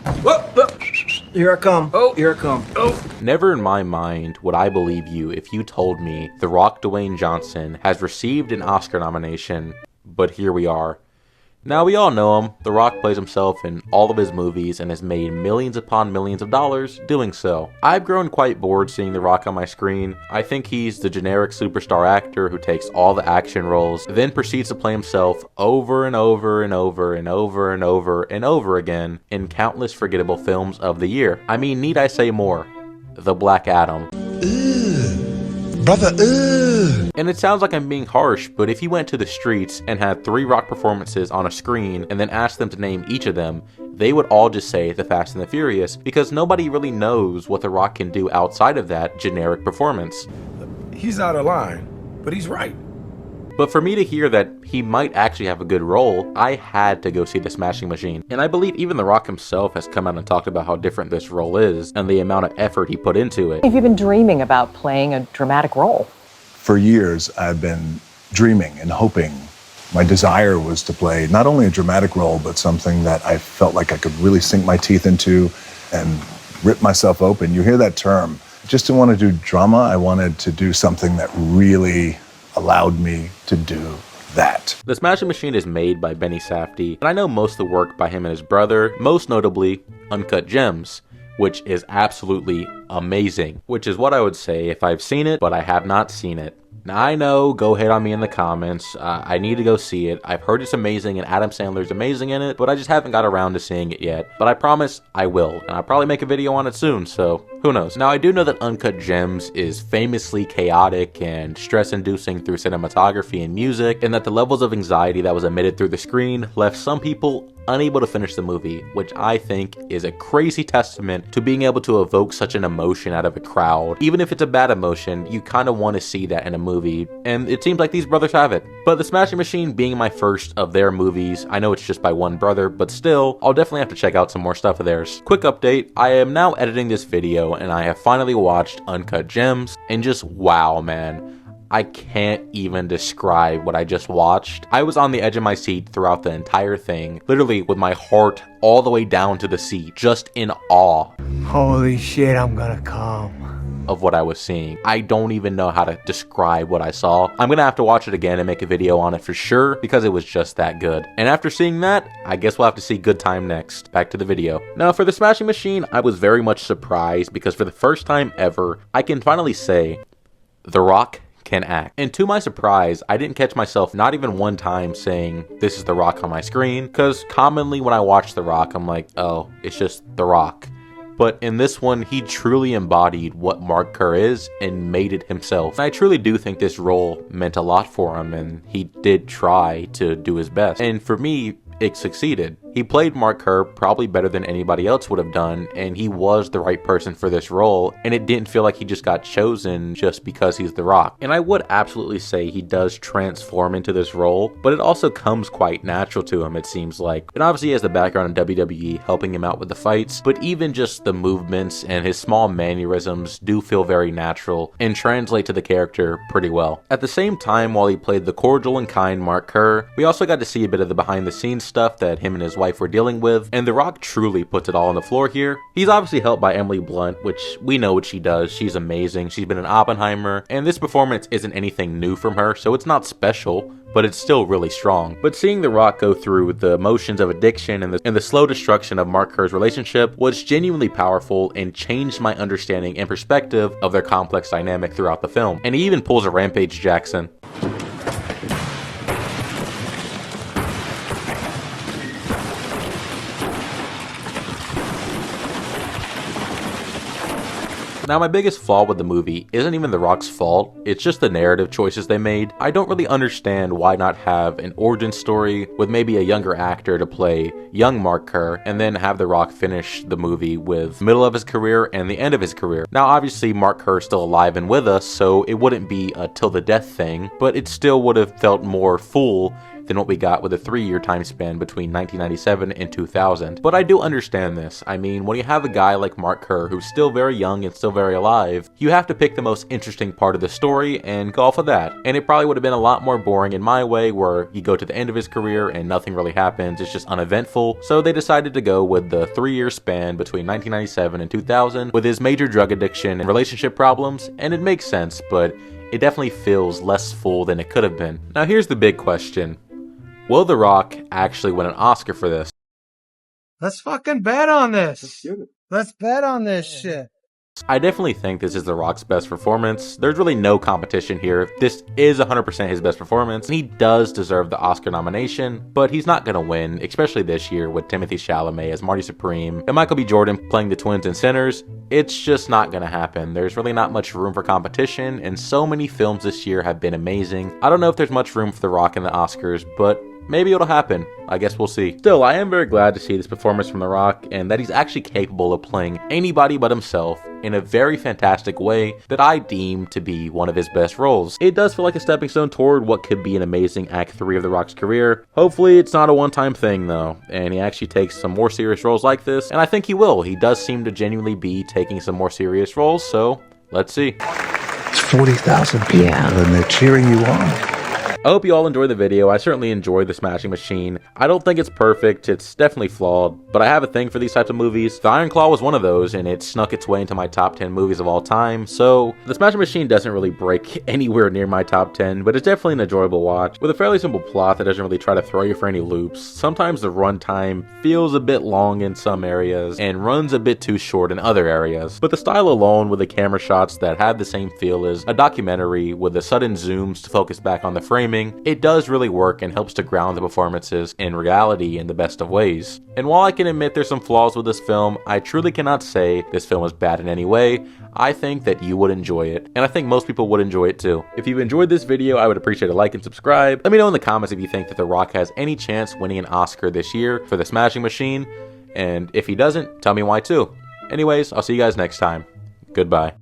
Whoa, whoa. Here I come. Oh, here I come. Oh. Never in my mind would I believe you if you told me The Rock Dwayne Johnson has received an Oscar nomination, but here we are. Now we all know him. The Rock plays himself in all of his movies and has made millions upon millions of dollars doing so. I've grown quite bored seeing The Rock on my screen. I think he's the generic superstar actor who takes all the action roles, then proceeds to play himself over and over and over and over and over and over again in countless forgettable films of the year. I mean, need I say more? The Black Adam. Brother, And it sounds like I'm being harsh, but if you went to the streets and had 3 Rock performances on a screen and then asked them to name each of them, they would all just say The Fast and the Furious, because nobody really knows what The Rock can do outside of that generic performance. he's out of line, but he's right. But for me to hear that he might actually have a good role, I had to go see The Smashing Machine. And I believe even The Rock himself has come out and talked about how different this role is and the amount of effort he put into it. Have you been dreaming about playing a dramatic role? For years, I've been dreaming and hoping. My desire was to play not only a dramatic role, but something that I felt like I could really sink my teeth into and rip myself open. You hear that term. Just didn't want to do drama. I wanted to do something that really allowed me to do that. The Smashing Machine is made by Benny Safdie, and I know most of the work by him and his brother, most notably Uncut Gems, which is absolutely amazing, which is what I would say if I've seen it, but I have not seen it. Now I know, go hate on me in the comments, I need to go see it. I've heard it's amazing and Adam Sandler's amazing in it, but I just haven't got around to seeing it yet. But I promise I will, and I'll probably make a video on it soon, so who knows. Now I do know that Uncut Gems is famously chaotic and stress-inducing through cinematography and music, and that the levels of anxiety that was emitted through the screen left some people unable to finish the movie, which I think is a crazy testament to being able to evoke such an emotion out of a crowd. Even if it's a bad emotion, you kind of want to see that in a movie, and it seems like these brothers have it. But The Smashing Machine being my first of their movies, I know it's just by one brother, but still, I'll definitely have to check out some more stuff of theirs. Quick update, I am now editing this video, and I have finally watched Uncut Gems, and just wow, man. I can't even describe what I just watched. I was on the edge of my seat throughout the entire thing, literally with my heart all the way down to the seat, just in awe. Holy shit, I'm gonna come. Of what I was seeing. I don't even know how to describe what I saw. I'm gonna have to watch it again and make a video on it for sure, because it was just that good. And after seeing that, I guess we'll have to see Good Time next. Back to the video. Now for The Smashing Machine, I was very much surprised because for the first time ever, I can finally say, The Rock can act. And to my surprise, I didn't catch myself not even one time saying, this is The Rock on my screen, because commonly when I watch The Rock, I'm like, oh, it's just The Rock. But in this one, he truly embodied what Mark Kerr is and made it himself. And I truly do think this role meant a lot for him, and he did try to do his best. And for me, it succeeded. He played Mark Kerr probably better than anybody else would have done, and he was the right person for this role, and it didn't feel like he just got chosen just because he's The Rock. And I would absolutely say he does transform into this role, but it also comes quite natural to him, it seems like. And obviously he has the background in WWE helping him out with the fights, but even just the movements and his small mannerisms do feel very natural and translate to the character pretty well. At the same time, while he played the cordial and kind Mark Kerr, we also got to see a bit of the behind the scenes stuff that him and his wife were dealing with, and The Rock truly puts it all on the floor here. He's obviously helped by Emily Blunt, which we know what she does. She's amazing. She's been in Oppenheimer, and this performance isn't anything new from her, so it's not special, but it's still really strong. But seeing The Rock go through the emotions of addiction and the slow destruction of Mark Kerr's relationship was genuinely powerful and changed my understanding and perspective of their complex dynamic throughout the film. And he even pulls a Rampage Jackson. Now, my biggest flaw with the movie isn't even The Rock's fault, it's just the narrative choices they made. I don't really understand why not have an origin story with maybe a younger actor to play young Mark Kerr, and then have The Rock finish the movie with middle of his career and the end of his career. Now, obviously, Mark Kerr is still alive and with us, so it wouldn't be a till the death thing, but it still would have felt more full than what we got with a 3-year time span between 1997 and 2000. But I do understand this. I mean, when you have a guy like Mark Kerr, who's still very young and still very alive, you have to pick the most interesting part of the story and go off of that. And it probably would have been a lot more boring in my way, where you go to the end of his career and nothing really happens, it's just uneventful. So they decided to go with the 3-year span between 1997 and 2000 with his major drug addiction and relationship problems, and it makes sense, but it definitely feels less full than it could have been. Now here's the big question. Will The Rock actually win an Oscar for this? Let's fucking bet on this. Let's bet on this shit. I definitely think this is The Rock's best performance. There's really no competition here. This is 100% his best performance, and he does deserve the Oscar nomination, but he's not gonna win, especially this year with Timothée Chalamet as Marty Supreme and Michael B. Jordan playing the twins in Sinners. It's just not gonna happen. There's really not much room for competition, and so many films this year have been amazing. I don't know if there's much room for The Rock in the Oscars, but maybe it'll happen. I guess we'll see. Still, I am very glad to see this performance from The Rock, and that he's actually capable of playing anybody but himself in a very fantastic way that I deem to be one of his best roles. It does feel like a stepping stone toward what could be an amazing Act 3 of The Rock's career. Hopefully it's not a one-time thing though, and he actually takes some more serious roles like this, and I think he will. He does seem to genuinely be taking some more serious roles, so let's see. It's 40,000 people and they're cheering you on. I hope you all enjoyed the video. I certainly enjoyed The Smashing Machine. I don't think it's perfect, it's definitely flawed, but I have a thing for these types of movies. The Iron Claw was one of those, and it snuck its way into my top 10 movies of all time, so The Smashing Machine doesn't really break anywhere near my top 10, but it's definitely an enjoyable watch. With a fairly simple plot that doesn't really try to throw you for any loops, sometimes the runtime feels a bit long in some areas, and runs a bit too short in other areas. But the style alone, with the camera shots that have the same feel as a documentary with the sudden zooms to focus back on the framing, it does really work and helps to ground the performances in reality in the best of ways. And while I can admit there's some flaws with this film, I truly cannot say this film is bad in any way. I think that you would enjoy it, and I think most people would enjoy it too. If you've enjoyed this video, I would appreciate a like and subscribe. Let me know in the comments if you think that The Rock has any chance winning an Oscar this year for The Smashing Machine, and if he doesn't, tell me why too. Anyways, I'll see you guys next time. Goodbye.